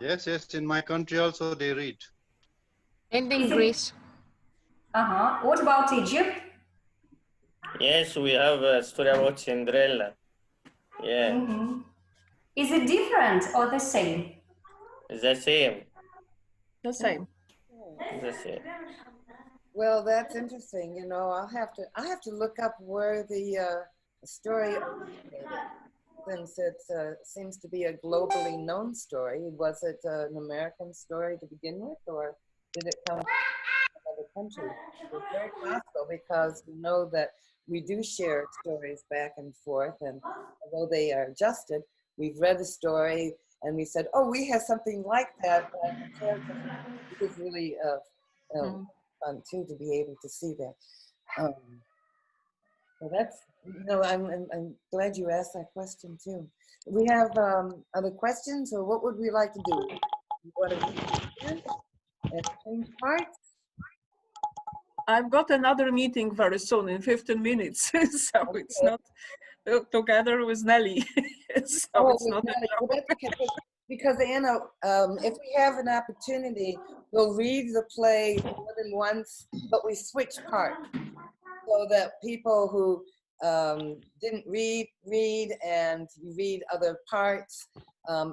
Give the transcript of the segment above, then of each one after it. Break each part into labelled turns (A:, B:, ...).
A: Yes, yes, in my country also they read.
B: And in Greece.
C: What about Egypt?
D: Yes, we have a story about Cinderella. Yeah.
C: Is it different or the same?
D: It's the same.
B: The same.
D: The same.
E: Well, that's interesting. You know, I have to look up where the story originated, since it seems to be a globally known story. Was it an American story to begin with, or did it come from another country? It's very possible, because we know that we do share stories back and forth, and although they are adjusted, we've read a story and we said, "Oh, we have something like that." It was really fun too to be able to see that. So that's, you know, I'm glad you asked that question too. We have other questions, or what would we like to do? You want to read and change parts?
B: I've got another meeting very soon in 15 minutes, so okay. It's not together with Nelly. So it's not
E: Nelly. Well, that's okay, because Anna, if we have an opportunity, we'll read the play more than once, but we switch parts so that people who didn't read and you read other parts,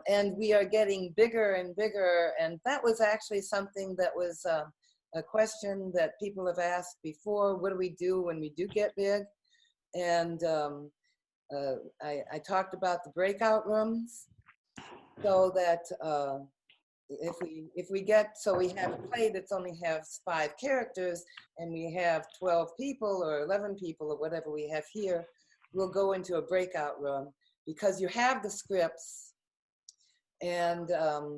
E: and we are getting bigger and bigger. And that was actually something that was a question that people have asked before. What do we do when we do get big? And I talked about the breakout rooms, so that if we get, so we have a play that's only has 5 characters and we have 12 people or 11 people or whatever we have here, we'll go into a breakout room, because you have the scripts, and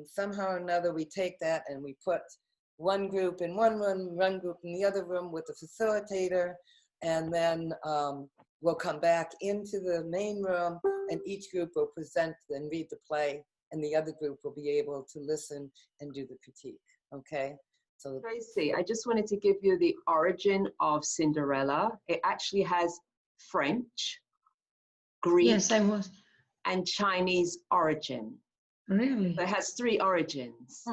E: somehow or another we take that and we put one group in one room, one group in the other room with the facilitator, and then we'll come back into the main room, and each group will present and read the play, and the other group will be able to listen and do the critique. Okay? So
F: Tracy, I just wanted to give you the origin of Cinderella. It actually has French, Greek, and Chinese origin.
G: Really?
F: So it has 3 origins.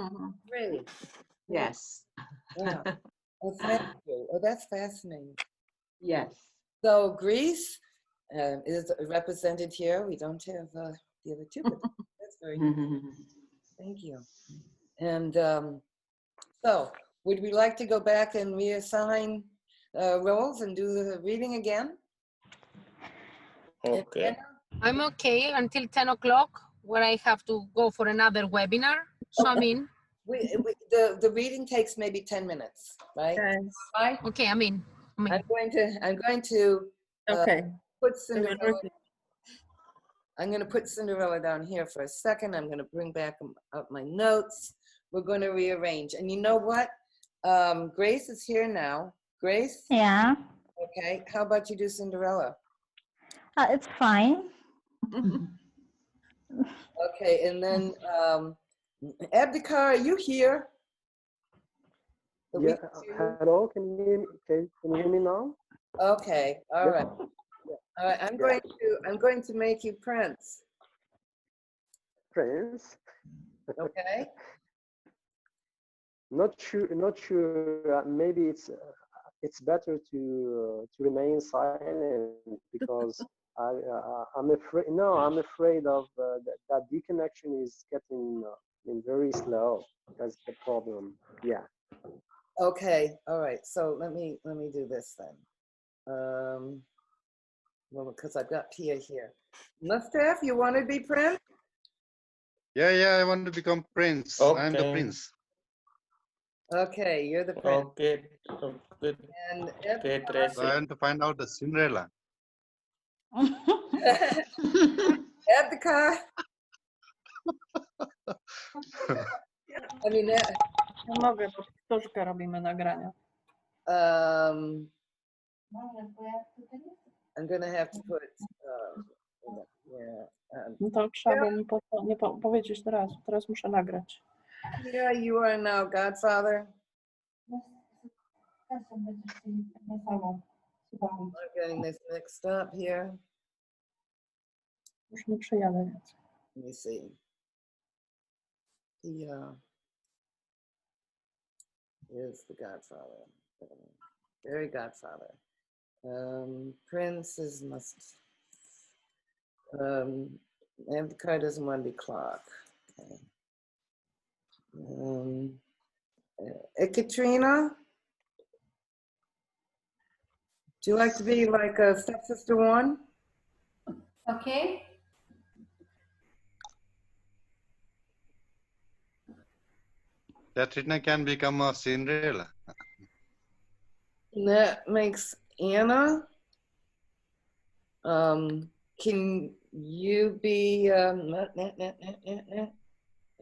E: Really?
F: Yes.
E: Wow. Oh, thank you. Oh, that's fascinating.
F: Yes.
E: So Greece is represented here. We don't have the other 2, but that's very good. Thank you. And so, would we like to go back and reassign roles and do the reading again?
D: Okay.
B: I'm okay until 10 o'clock, where I have to go for another webinar. So I mean,
E: the reading takes maybe 10 minutes, right?
B: Yes.
E: Right?
B: Okay, I'm
E: going to
B: okay.
E: Put Cinderella. I'm going to put Cinderella down here for a second. I'm going to bring back up my notes. We're going to rearrange. And you know what? Grace is here now. Grace?
G: Yeah.
E: Okay. How about you do Cinderella?
G: It's fine.
E: Okay. And then Abdikar, are you here?
H: Yeah. Hello. Can you hear me? Can you hear me now?
E: Okay. All right. All right. I'm going to make you Prince.
H: Prince.
E: Okay.
H: Not sure. Maybe it's better to remain silent, because I'm afraid. No, I'm afraid of that the connection is getting very slow. That's the problem. Yeah.
E: Okay. All right. So let me do this then. Well, because I've got Pia here. Mustaf, you want to be Prince?
A: Yeah, I want to become Prince.
D: Okay.
A: I'm the Prince.
E: Okay, you're the Prince.
D: Okay.
E: And
D: Okay, Tracy.
A: So I want to find out the Cinderella.
E: Abdikar. I mean,
B: Nie mogę, bo powtórzkę robimy nagrania.
E: I'm gonna have to put.
B: No to trzeba było mi nie powiedzieć teraz. Teraz muszę nagrać.
E: Yeah, you are now Godfather. I'm getting this mixed up here.
B: Już nie przyjadę.
E: Let me see. He is the godfather. Very godfather. Prince is must. And the card doesn't want to be clock. Okay. Katrina, do you like to be like a stepsister one?
C: Okay.
A: Katrina can become a Cinderella.
E: That makes Anna. Can you be?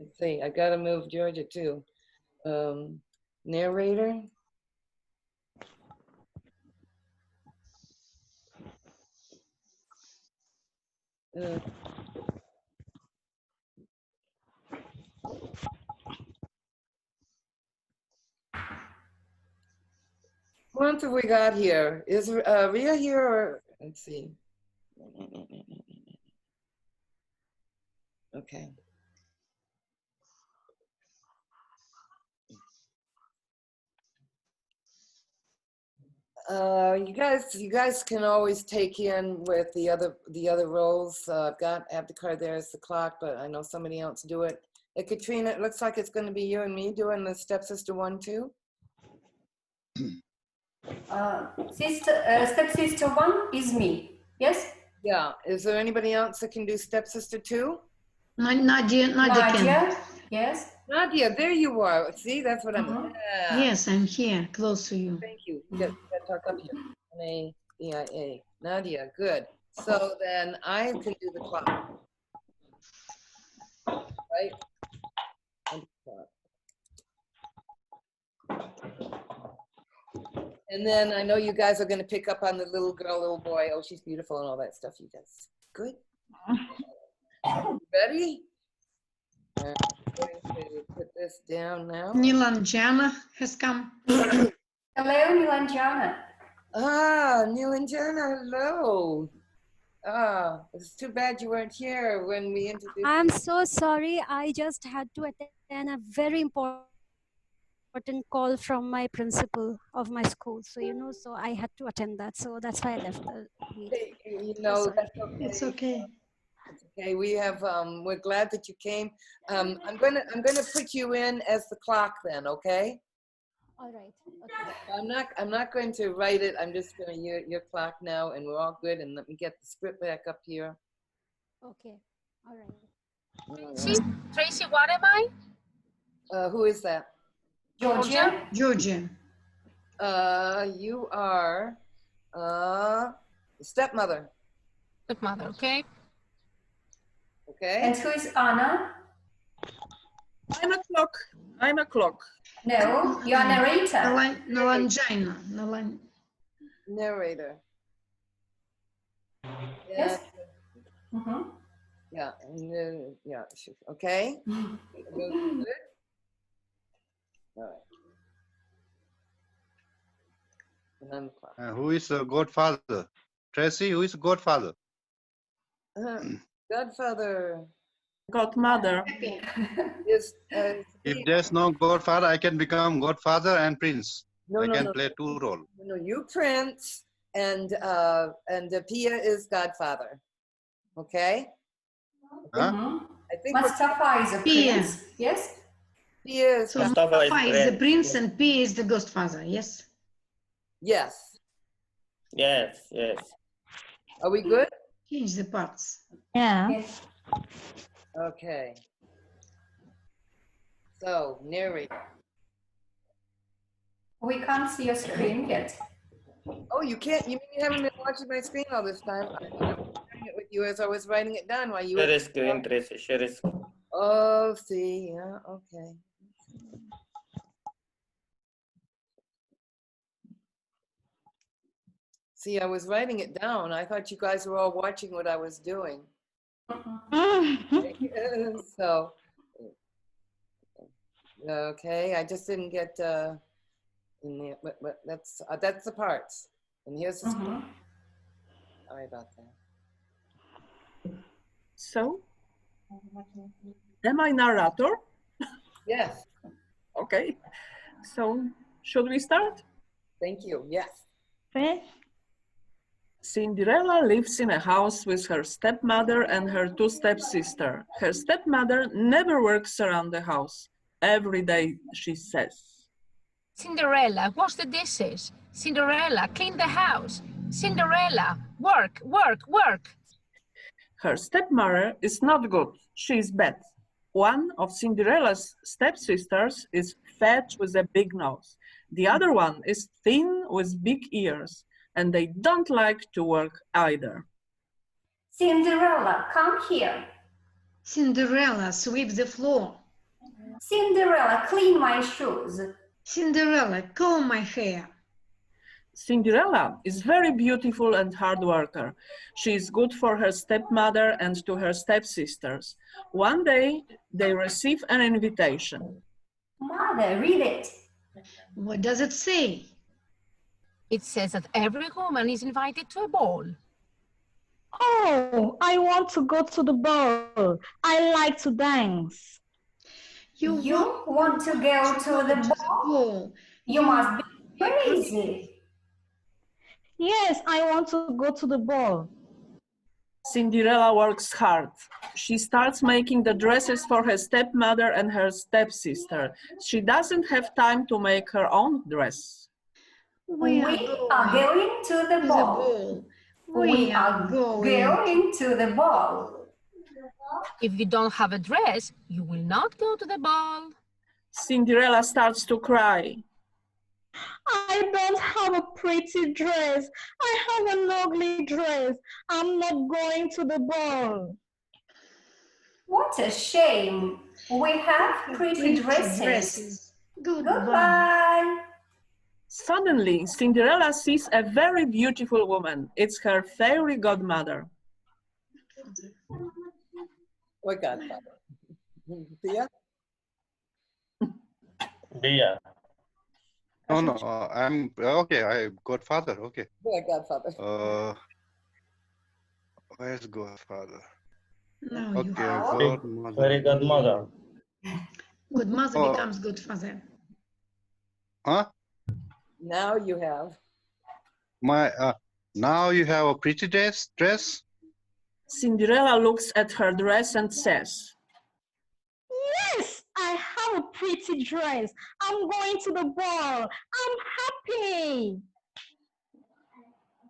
E: Let's see. I gotta move Georgia too. Narrator. Who else have we got here? Is Ria here? Or, let's see. Okay. You guys can always take in with the other roles. I've got Abdikar there as the clock, but I know somebody else do it. Hey, Katrina, it looks like it's going to be you and me doing the stepsister one too.
C: Stepsister one is me. Yes.
E: Yeah. Is there anybody else that can do stepsister two?
I: Nadia can.
C: Yes.
E: Nadia, there you are. See, that's what I'm. Yeah.
I: Yes, I'm here, close to you.
E: Thank you. You got to talk up here. N-A-D-I-A. Nadia, good. So then I can do the clock. Right? And then I know you guys are going to pick up on the little girl, little boy. Oh, she's beautiful and all that stuff. You guys, good? Ready? I'm going to put this down now.
I: Nilanjana has come.
C: Hello, Nilanjana.
E: Ah, Nilanjana, hello. Ah, it's too bad you weren't here when we introduced
J: I'm
E: you.
J: so sorry. I just had to attend a very important call from my principal of my school. So, so I had to attend that. So that's why I left the meeting.
E: You
J: So
E: know,
J: sorry.
E: that's okay.
I: It's okay.
E: It's okay. We have, we're glad that you came. I'm gonna put you in as the clock then, okay?
J: All right. Okay.
E: I'm not going to write it. I'm just gonna your clock now, and we're all good. And let me get the script back up here.
J: Okay. All right.
K: Tracy, what am I?
E: Who is that?
C: Georgia.
I: Georgia.
E: You are stepmother.
K: Stepmother, okay.
E: Okay.
C: And who is Anna?
B: I'm a clock. I'm a clock.
C: No, you're a narrator.
I: Nilanjana.
E: Narrator.
C: Yes. Mm-hmm.
E: Yeah. Yeah. Okay. Good. All right. And I'm the clock.
A: Who is the godfather? Tracy, who is godfather?
E: Godfather
B: Godmother.
E: is.
A: If there's no godfather, I can become godfather and prince.
E: No,
A: I
E: no,
A: can
E: no,
A: play two roles.
E: No, you Prince and Pia is Godfather. Okay.
A: Huh?
E: I think
C: Mustafa is a prince. Yes.
E: Pia is.
I: So
D: Mustafa is
I: Mustafa is the
D: prince.
I: prince and P is the godfather, yes?
E: Yes.
D: Yes, yes.
E: Are we good?
I: Change the parts.
G: Yeah.
C: Yes.
E: Okay. So narrate.
C: We can't see your screen yet.
E: Oh, you can't. You mean you haven't been watching my screen all this time? I was sharing it with you as I was writing it down while you
D: Share
E: were.
D: a screen, Tracy. Share a screen.
E: Oh, see, yeah, okay. See, I was writing it down. I thought you guys were all watching what I was doing. So, okay, I just didn't get in there, but that's the parts. And here's the script. Sorry about that.
B: So, am I narrator?
E: Yes.
B: Okay. So, should we start?
E: Thank you. Yes.
G: Okay.
B: Cinderella lives in a house with her stepmother and her two stepsisters. Her stepmother never works around the house. Every day she says,
K: Cinderella, wash the dishes. Cinderella, clean the house. Cinderella, work, work, work.
B: her stepmother is not good. She is bad. One of Cinderella's stepsisters is fat with a big nose. The other one is thin with big ears, and they don't like to work either.
C: Cinderella, come here.
I: Cinderella, sweep the floor.
C: Cinderella, clean my shoes.
I: Cinderella, comb my hair.
B: Cinderella is very beautiful and hard worker. She is good for her stepmother and to her stepsisters. One day, they receive an invitation.
C: Mother, read it.
I: What does it say?
K: It says that every woman is invited to a ball.
G: Oh, I want to go to the ball. I like to dance.
C: You want to go to the ball? You must be crazy.
G: Yes, I want to go to the ball.
B: Cinderella works hard. She starts making the dresses for her stepmother and her stepsister. She doesn't have time to make her own dress.
C: We are going to the ball. We are going to the ball.
K: If you don't have a dress, you will not go to the ball.
B: Cinderella starts to cry.
G: I don't have a pretty dress. I have an ugly dress. I'm not going to the ball.
C: What a shame. We have pretty dresses. Goodbye.
B: Suddenly, Cinderella sees a very beautiful woman. It's her fairy godmother.
E: What godfather? Thea?
D: Dia.
A: No, I'm okay. I godfather. Okay.
E: Yeah, godfather.
A: Where's godfather?
I: No,
A: Okay,
I: you have.
A: godmother.
D: Fairy godmother.
I: Good mother
A: Oh.
I: becomes good father.
A: Huh?
E: Now you have.
A: My now you have a pretty dress.
G: Cinderella looks at her dress and says, "Yes, I have a pretty dress. I'm going to the ball. I'm happy."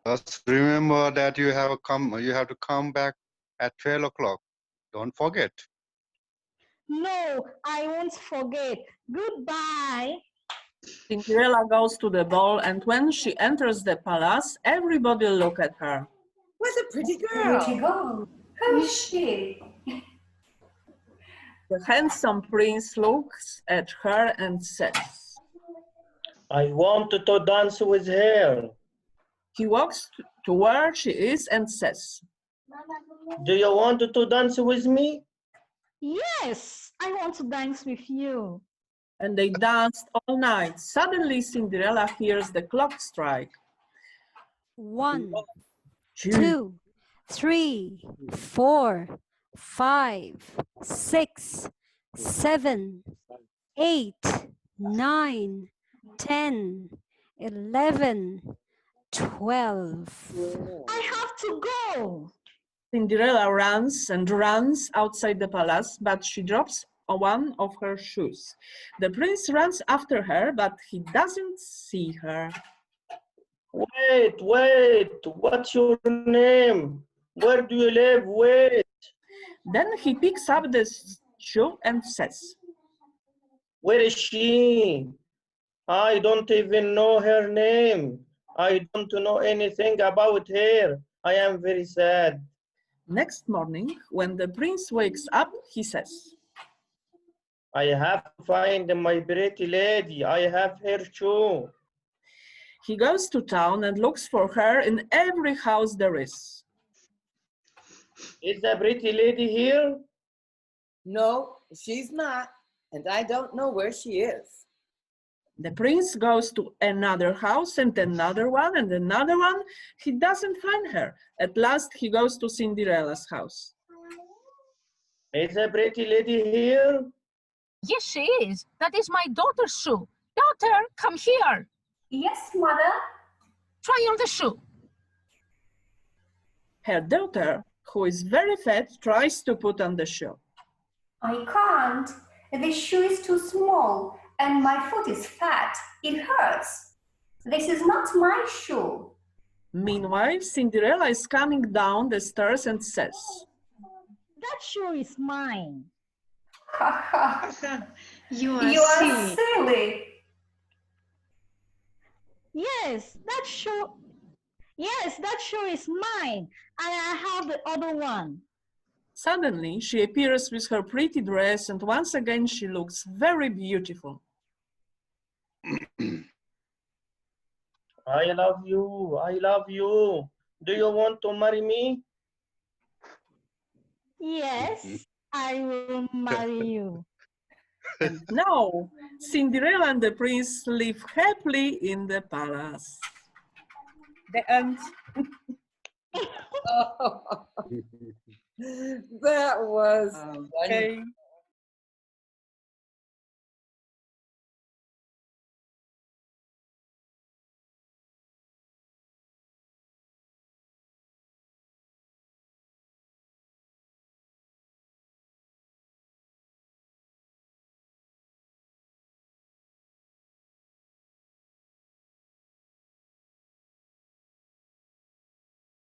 A: Just remember that you have to come back at 12 o'clock. Don't forget.
G: No, I won't forget. Goodbye.
B: Cinderella goes to the ball, and when she enters the palace, everybody look at her.
E: What a pretty girl.
C: Pretty girl. Who's she?
B: The handsome prince looks at her and says,
D: I want to dance with her.
B: He walks to where she is and says,
D: Do you want to dance with me?
G: Yes, I want to dance with you.
B: And they danced all night. Suddenly, Cinderella hears the clock strike.
J: 1, 2, 3, 4, 5, 6, 7, 8, 9, 10, 11, 12.
G: I have to go.
B: Cinderella runs and runs outside the palace, but she drops one of her shoes. The prince runs after her, but he doesn't see her.
D: Wait, what's your name? Where do you live? Wait.
B: Then he picks up the shoe and says,
D: Where is she? I don't even know her name. I don't know anything about her. I am very sad.
B: Next morning, when the prince wakes up, he says,
D: I have to find my pretty lady. I have her too.
B: He goes to town and looks for her in every house there is.
D: Is the pretty lady here?
E: No, she's not. And I don't know where she is.
B: The prince goes to another house and another one and another one. He doesn't find her. At last, he goes to Cinderella's house.
D: Is the pretty lady here?
K: Yes, she is. That is my daughter's shoe. Daughter, come here.
C: Yes, mother.
K: Try on the shoe.
B: Her daughter, who is very fat, tries to put on the shoe.
C: I can't. The shoe is too small and my foot is fat. It hurts. This is not my shoe.
B: Meanwhile, Cinderella is coming down the stairs and says,
G: That shoe is mine.
I: You are
C: You are
I: silly.
C: silly.
G: Yes, that shoe is mine, and I have the other one.
B: Suddenly, she appears with her pretty dress, and once again she looks very beautiful.
D: I love you. I love you. Do you want to marry me?
G: Yes, I will marry you.
B: And now, Cinderella and the prince live happily in the palace. The end.
E: That was
B: Okay.